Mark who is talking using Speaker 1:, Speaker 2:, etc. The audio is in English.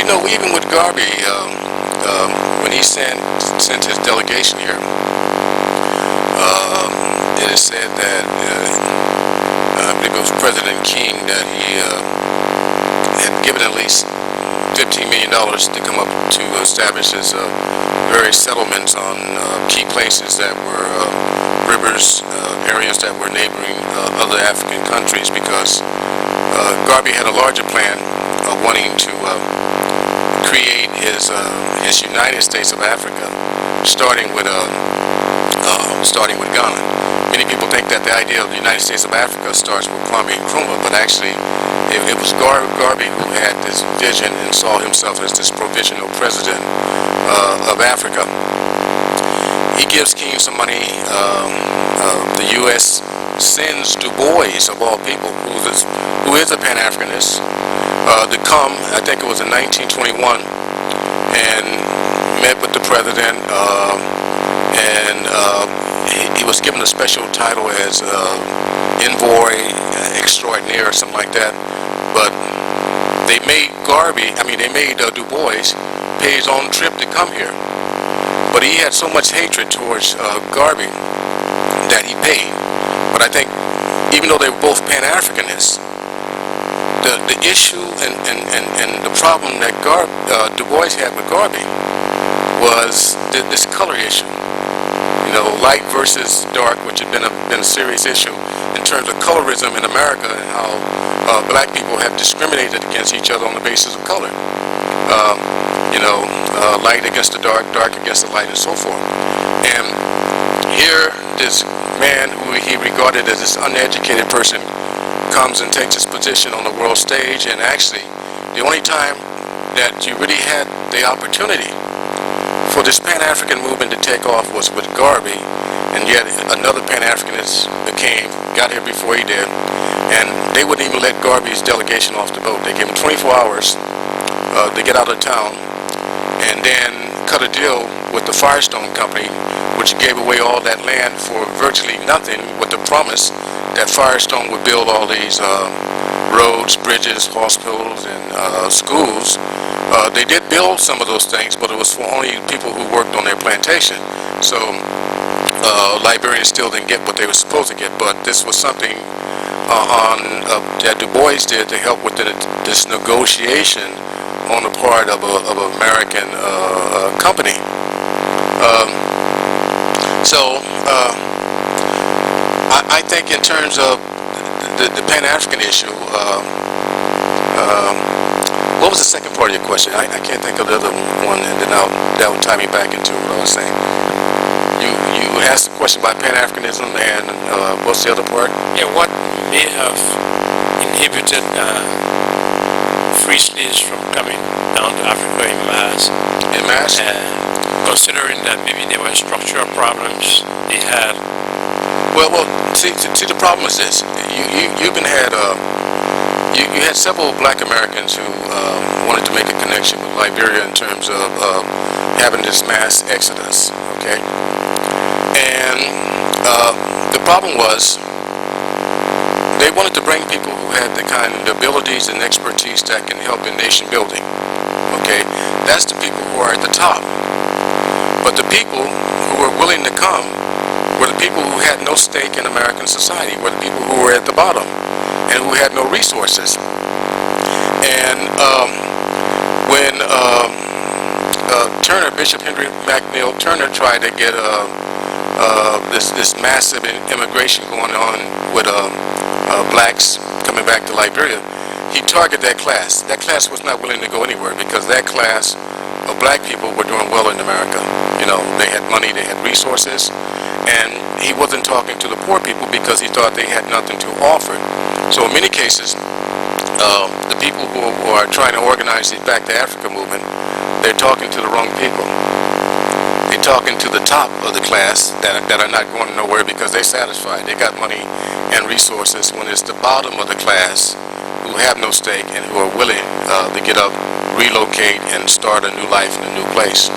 Speaker 1: know, even with Garvey, when he sent his delegation here, it is said that I believe it was President King that he had given at least $15 million to come up to establish his various settlements on key places that were rivers, areas that were neighboring other African countries, because Garvey had a larger plan of wanting to create his United States of Africa, starting with Ghana. Many people think that the idea of the United States of Africa starts with Kwame Nkrumah, but actually it was Garvey who had this vision and saw himself as this provisional president of Africa. He gives King some money. The U.S. sends Du Bois, of all people, who is a Pan-Africanist, to come, I think it was in 1921, and met with the president, and he was given a special title as envoy extraordinaire or something like that. But they made Du Bois pay his own trip to come here. But he had so much hatred towards Garvey that he paid. But I think, even though they were both Pan-Africanists, the issue and the problem that Du Bois had with Garvey was this color issue. You know, light versus dark, which had been a serious issue in terms of colorism in America, and how black people have discriminated against each other on the basis of color. Light against the dark, dark against the light, and so forth. And here, this man who he regarded as this uneducated person comes and takes his position on the world stage, and actually, the only time that you really had the opportunity for this Pan-African movement to take off was with Garvey, and yet another Pan-Africanist got here before he did, and they wouldn't even let Garvey's delegation off the boat. They gave him 24 hours to get out of town, and then cut a deal with the Firestone Company, which gave away all that land for virtually nothing, with the promise that Firestone would build all these roads, bridges, hospitals, and schools. They did build some of those things, but it was for only people who worked on their plantation. So Liberians still didn't get what they were supposed to get, but this was something that Du Bois did to help with this negotiation on the part of an American company. I think in terms of the Pan-African issue, what was the second part of your question? I can't think of the other one, and then that would tie me back into what I was saying. You asked a question about Pan-Africanism, and what's the other part?
Speaker 2: Yeah, what may have inhibited free slaves from coming down to Africa in mass?
Speaker 1: In mass?
Speaker 2: Considering that maybe there were structural problems they had.
Speaker 1: Well, see, the problem is this. You had several black Americans who wanted to make a connection with Liberia in terms of having this mass exodus, okay? And the problem was they wanted to bring people who had the kind of abilities and expertise that can help in nation building, okay? That's the people who are at the top. But the people who were willing to come were the people who had no stake in American society, were the people who were at the bottom and who had no resources. And when Bishop Henry McNeill Turner tried to get this massive immigration going on with blacks coming back to Liberia, he targeted that class. That class was not willing to go anywhere, because that class of black people were doing well in America. You know, they had money, they had resources, and he wasn't talking to the poor people because he thought they had nothing to offer. So in many cases, the people who are trying to organize the Back to Africa movement, they're talking to the wrong people. They're talking to the top of the class that are not going nowhere because they're satisfied. They got money and resources, when it's the bottom of the class who have no stake and who are willing to get up, relocate, and start a new life in a new place.